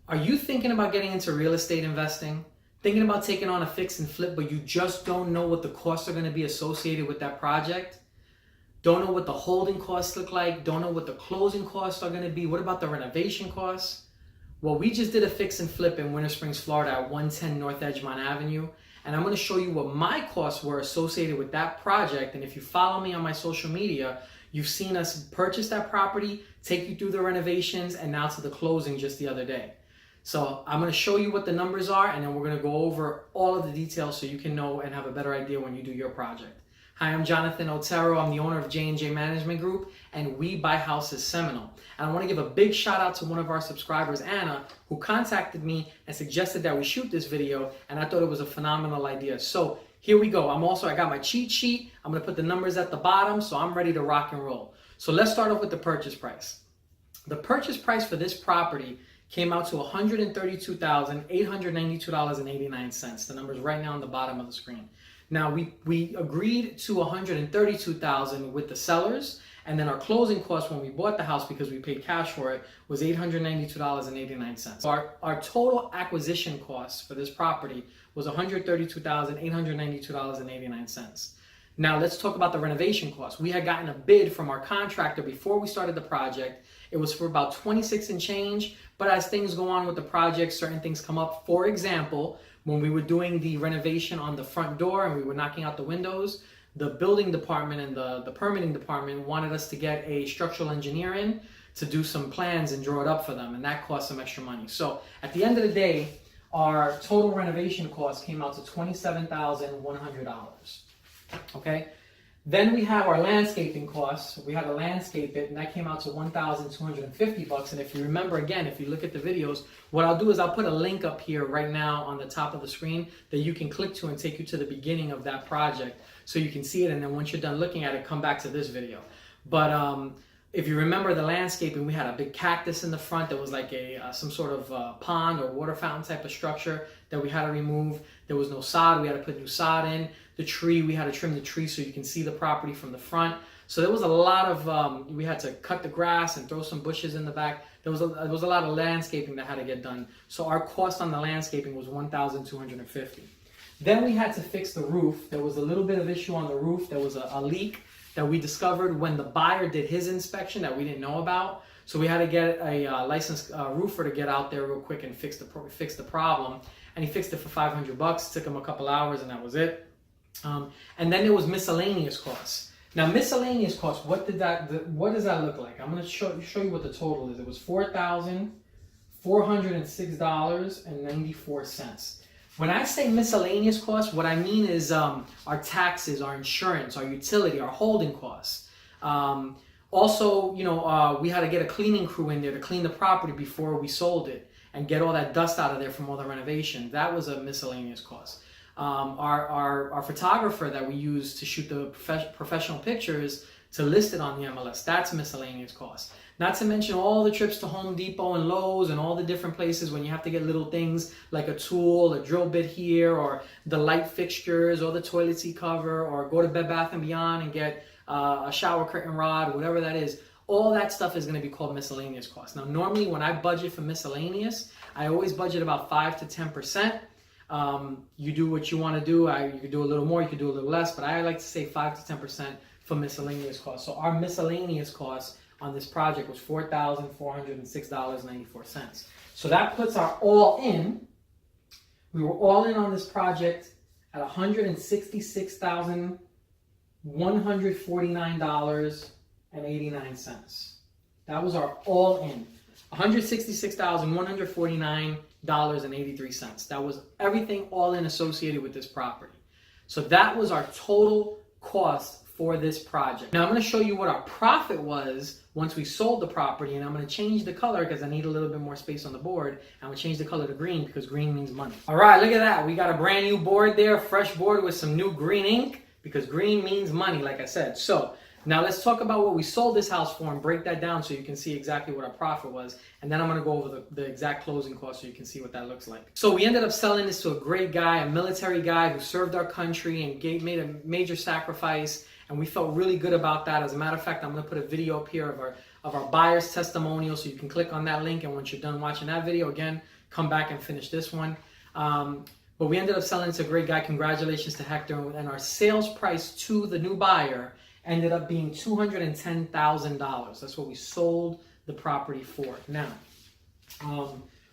Are you thinking about getting into real estate investing? Thinking about taking on a fix and flip, but you just don't know what the costs are going to be associated with that project? Don't know what the holding costs look like? Don't know what the closing costs are going to be? What about the renovation costs? Well, we just did a fix and flip in Winter Springs, Florida at 110 North Edgemon Avenue. And I'm going to show you what my costs were associated with that project. And if you follow me on my social media, you've seen us purchase that property, take you through the renovations, and now to the closing just the other day. So I'm going to show you what the numbers are, and then we're going to go over all of the details so you can know and have a better idea when you do your project. Hi, I'm Jonathan Otero. I'm the owner of J&J Management Group, and We Buy Houses Seminole. And I want to give a big shout out to one of our subscribers, Anna, who contacted me and suggested that we shoot this video, and I thought it was a phenomenal idea. So here we go. I got my cheat sheet. I'm going to put the numbers at the bottom, so I'm ready to rock and roll. So let's start off with the purchase price. The purchase price for this property came out to $132,892.89. The number's right now on the bottom of the screen. Now we agreed to $132,000 with the sellers, and then our closing cost when we bought the house, because we paid cash for it, was $892.89. Our total acquisition cost for this property was $132,892.89. Now let's talk about the renovation cost. We had gotten a bid from our contractor before we started the project. It was for about 26 and change, but as things go on with the project, certain things come up. For example, when we were doing the renovation on the front door and we were knocking out the windows, the building department and the permitting department wanted us to get a structural engineer in to do some plans and draw it up for them, and that cost some extra money. So at the end of the day, our total renovation cost came out to $27,100. Okay, then we have our landscaping costs. We had to landscape it, and that came out to $1,250. And if you remember, again, if you look at the videos, what I'll do is I'll put a link up here right now on the top of the screen that you can click to and take you to the beginning of that project so you can see it. And then once you're done looking at it, come back to this video. But if you remember the landscaping, we had a big cactus in the front that was like some sort of pond or water fountain type of structure that we had to remove. There was no sod. We had to put new sod in. The tree, we had to trim the tree so you can see the property from the front. So there was a lot of, we had to cut the grass and throw some bushes in the back. There was a lot of landscaping that had to get done. So our cost on the landscaping was $1,250. Then we had to fix the roof. There was a little bit of issue on the roof. There was a leak that we discovered when the buyer did his inspection that we didn't know about. So we had to get a licensed roofer to get out there real quick and fix the problem. And he fixed it for $500. It took him a couple hours, and that was it. And then there was miscellaneous costs. Now, miscellaneous costs, what does that look like? I'm going to show you what the total is. It was $4,406.94. When I say miscellaneous costs, what I mean is our taxes, our insurance, our utility, our holding costs. Also, we had to get a cleaning crew in there to clean the property before we sold it and get all that dust out of there from all the renovation. That was a miscellaneous cost. Our photographer that we use to shoot the professional pictures to list it on the MLS, that's miscellaneous costs. Not to mention all the trips to Home Depot and Lowe's and all the different places when you have to get little things like a tool, a drill bit here, or the light fixtures, or the toilet seat cover, or go to Bed Bath & Beyond and get a shower curtain rod, whatever that is. All that stuff is going to be called miscellaneous costs. Now, normally when I budget for miscellaneous, I always budget about 5 to 10%. You do what you want to do. You could do a little more, you could do a little less, but I like to say 5 to 10% for miscellaneous costs. So our miscellaneous costs on this project was $4,406.94. So that puts our all in. We were all in on this project at $166,149.89. That was our all in. $166,149.83. That was everything all in associated with this property. So that was our total cost for this project. Now I'm going to show you what our profit was once we sold the property, and I'm going to change the color because I need a little bit more space on the board. I'm going to change the color to green because green means money. All right, look at that. We got a brand new board there, fresh board with some new green ink because green means money, like I said. So now let's talk about what we sold this house for and break that down so you can see exactly what our profit was. And then I'm going to go over the exact closing cost so you can see what that looks like. So we ended up selling this to a great guy, a military guy who served our country and made a major sacrifice. And we felt really good about that. As a matter of fact, I'm going to put a video up here of our buyer's testimonial. So you can click on that link, and once you're done watching that video, again, come back and finish this one. But we ended up selling to a great guy. Congratulations to Hector. And our sales price to the new buyer ended up being $210,000. That's what we sold the property for. Now,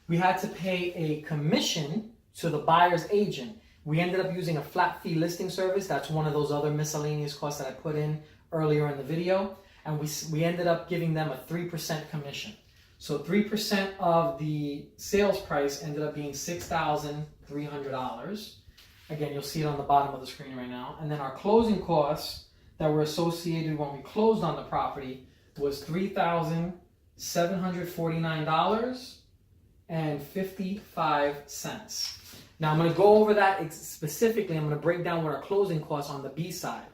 we had to pay a commission to the buyer's agent. We ended up using a flat fee listing service. That's one of those other miscellaneous costs that I put in earlier in the video. And we ended up giving them a 3% commission. So 3% of the sales price ended up being $6,300. Again, you'll see it on the bottom of the screen right now. And then our closing costs that were associated when we closed on the property was $3,749.55. Now I'm going to go over that specifically. I'm going to break down what our closing costs on the B side.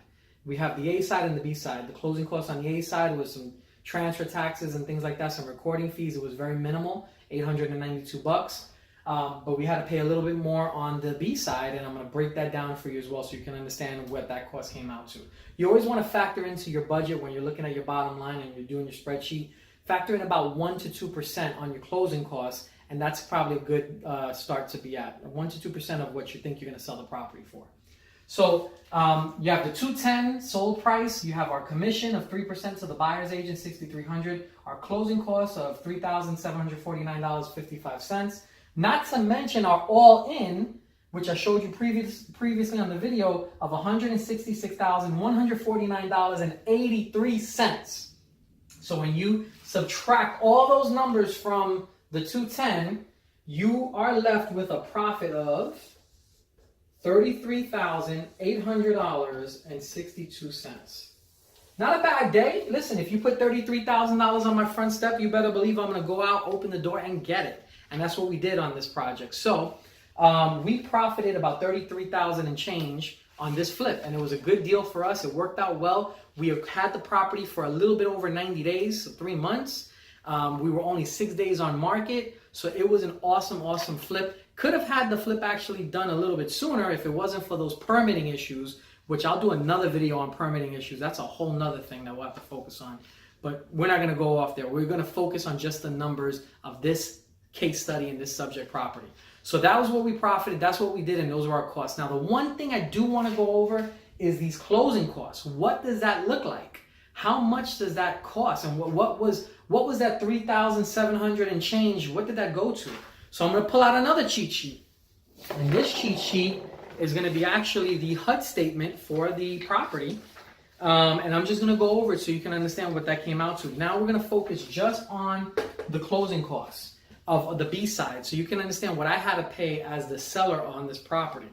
We have the A side and the B side. The closing costs on the A side was some transfer taxes and things like that, some recording fees. It was very minimal, $892. But we had to pay a little bit more on the B side, and I'm going to break that down for you as well so you can understand what that cost came out to. You always want to factor into your budget when you're looking at your bottom line and you're doing your spreadsheet. Factor in about 1 to 2% on your closing costs, and that's probably a good start to be at. 1 to 2% of what you think you're going to sell the property for. So you have the $210 sold price. You have our commission of 3% to the buyer's agent, $6,300. Our closing costs of $3,749.55. Not to mention our all-in, which I showed you previously on the video, of $166,149.83. So when you subtract all those numbers from the $210, you are left with a profit of $33,800.62. Not a bad day. Listen, if you put $33,000 on my front step, you better believe I'm going to go out, open the door, and get it. And that's what we did on this project. So we profited about $33,000 and change on this flip, and it was a good deal for us. It worked out well. We had the property for a little bit over 90 days, so 3 months. We were only 6 days on market, so it was an awesome flip. Could have had the flip actually done a little bit sooner if it wasn't for those permitting issues, which I'll do another video on permitting issues. That's a whole nother thing that we'll have to focus on. But we're not going to go off there. We're going to focus on just the numbers of this case study and this subject property. So that was what we profited. That's what we did, and those were our costs. Now, the one thing I do want to go over is these closing costs. What does that look like? How much does that cost? And what was that $3,700 and change? What did that go to? So I'm going to pull out another cheat sheet. And this cheat sheet is going to be actually the HUD statement for the property. And I'm just going to go over it so you can understand what that came out to. Now we're going to focus just on the closing costs of the B side, so you can understand what I had to pay as the seller on this property.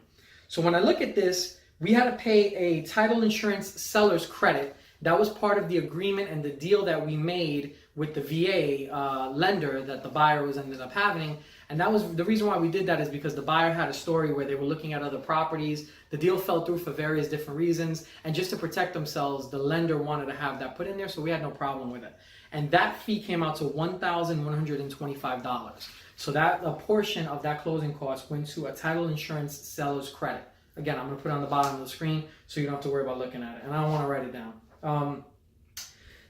So when I look at this, we had to pay a title insurance seller's credit. That was part of the agreement and the deal that we made with the VA lender that the buyer ended up having. And that was the reason why we did that, is because the buyer had a story where they were looking at other properties. The deal fell through for various different reasons. And just to protect themselves, the lender wanted to have that put in there, so we had no problem with it. And that fee came out to $1,125. So that a portion of that closing cost went to a title insurance seller's credit. Again, I'm going to put it on the bottom of the screen so you don't have to worry about looking at it. And I don't want to write it down.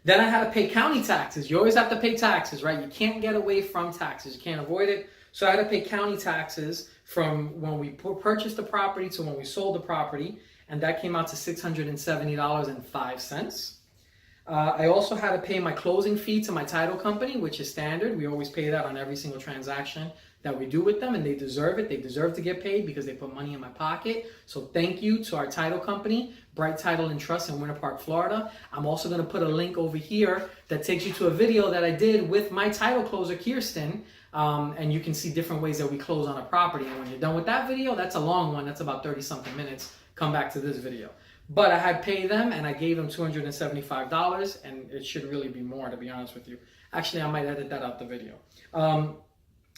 Then I had to pay county taxes. You always have to pay taxes, right? You can't get away from taxes. You can't avoid it. So I had to pay county taxes from when we purchased the property to when we sold the property. And that came out to $670.05. I also had to pay my closing fee to my title company, which is standard. We always pay that on every single transaction that we do with them, and they deserve it. They deserve to get paid because they put money in my pocket. So thank you to our title company, Bright Title and Trust in Winter Park, Florida. I'm also going to put a link over here that takes you to a video that I did with my title closer, Kirsten, and you can see different ways that we close on a property. And when you're done with that video, that's a long one. That's about 30-something minutes. Come back to this video. But I had paid them, and I gave them $275, and it should really be more, to be honest with you. Actually, I might edit that out the video.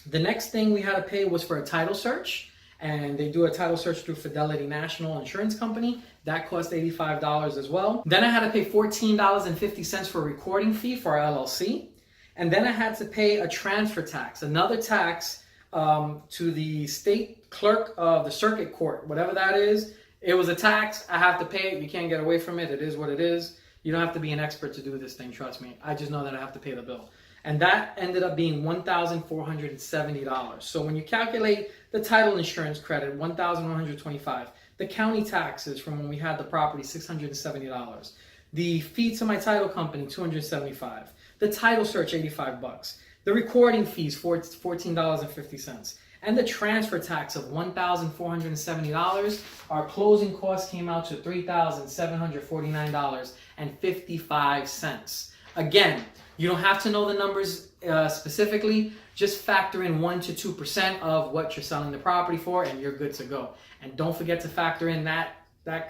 The next thing we had to pay was for a title search, and they do a title search through Fidelity National Insurance Company. That cost $85 as well. Then I had to pay $14.50 for a recording fee for our LLC. And then I had to pay a transfer tax, another tax to the state clerk of the circuit court, whatever that is. It was a tax. I have to pay it. You can't get away from it. It is what it is. You don't have to be an expert to do this thing, trust me. I just know that I have to pay the bill. And that ended up being $1,470. So when you calculate the title insurance credit, $1,125. The county taxes from when we had the property, $670. The fee to my title company, $275. The title search, $85. The recording fees, $14.50. And the transfer tax of $1,470. Our closing costs came out to $3,749.55. Again, you don't have to know the numbers specifically. Just factor in 1 to 2% of what you're selling the property for, and you're good to go. And don't forget to factor in that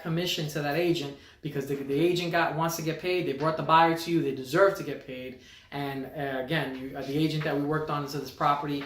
commission to that agent, because the agent wants to get paid. They brought the buyer to you. They deserve to get paid. And again, the agent that we worked on into this property,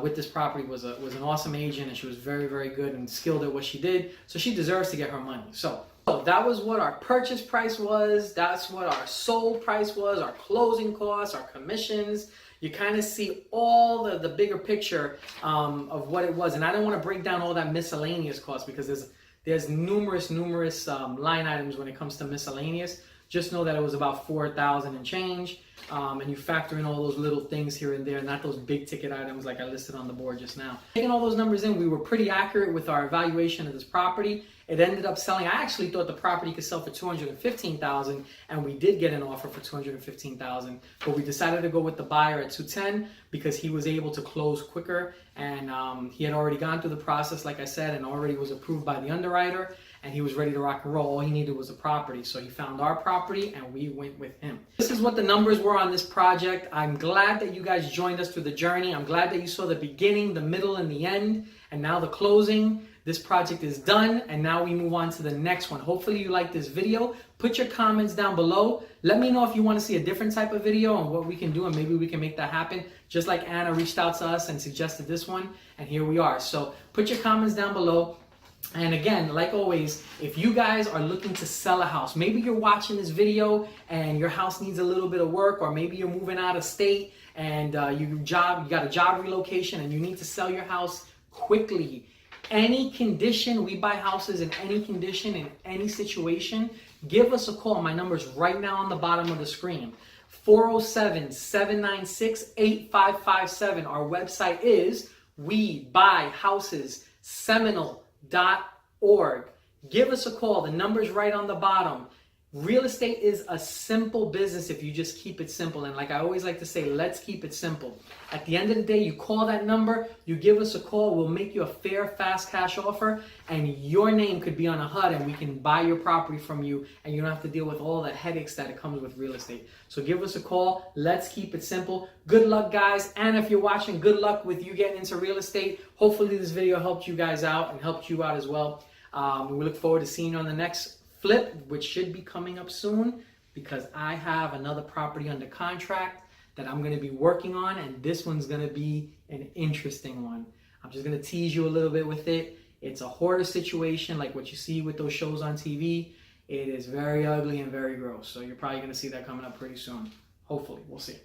with this property was an awesome agent, and she was very, very good and skilled at what she did. So she deserves to get her money. So that was what our purchase price was. That's what our sold price was, our closing costs, our commissions. You kind of see all the bigger picture of what it was. And I don't want to break down all that miscellaneous cost, because there's numerous line items when it comes to miscellaneous. Just know that it was about $4,000 and change. And you factor in all those little things here and there, not those big ticket items like I listed on the board just now. Taking all those numbers in, we were pretty accurate with our evaluation of this property. It ended up selling. I actually thought the property could sell for $215,000, and we did get an offer for $215,000. But we decided to go with the buyer at $210 because he was able to close quicker, and he had already gone through the process, like I said, and already was approved by the underwriter, and he was ready to rock and roll. All he needed was a property. So he found our property, and we went with him. This is what the numbers were on this project. I'm glad that you guys joined us through the journey. I'm glad that you saw the beginning, the middle, and the end, and now the closing. This project is done, and now we move on to the next one. Hopefully you like this video. Put your comments down below. Let me know if you want to see a different type of video and what we can do, and maybe we can make that happen. Just like Anna reached out to us and suggested this one, and here we are. So put your comments down below. And again, like always, if you guys are looking to sell a house, maybe you're watching this video and your house needs a little bit of work, or maybe you're moving out of state and you got a job relocation and you need to sell your house quickly. Any condition, we buy houses in any condition, in any situation. Give us a call. My number is right now on the bottom of the screen. 407-796-8557. Our website is WeBuyHousesSeminole.org. Give us a call. The number's right on the bottom. Real estate is a simple business if you just keep it simple. And like I always like to say, let's keep it simple. At the end of the day, you call that number, you give us a call, we'll make you a fair, fast cash offer, and your name could be on a HUD, and we can buy your property from you, and you don't have to deal with all the headaches that it comes with real estate. So give us a call. Let's keep it simple. Good luck, guys. And if you're watching, good luck with you getting into real estate. Hopefully this video helped you guys out and helped you out as well. We look forward to seeing you on the next flip, which should be coming up soon, because I have another property under contract that I'm going to be working on, and this one's going to be an interesting one. I'm just going to tease you a little bit with it. It's a hoarder situation like what you see with those shows on TV. It is very ugly and very gross, so you're probably going to see that coming up pretty soon. Hopefully, we'll see.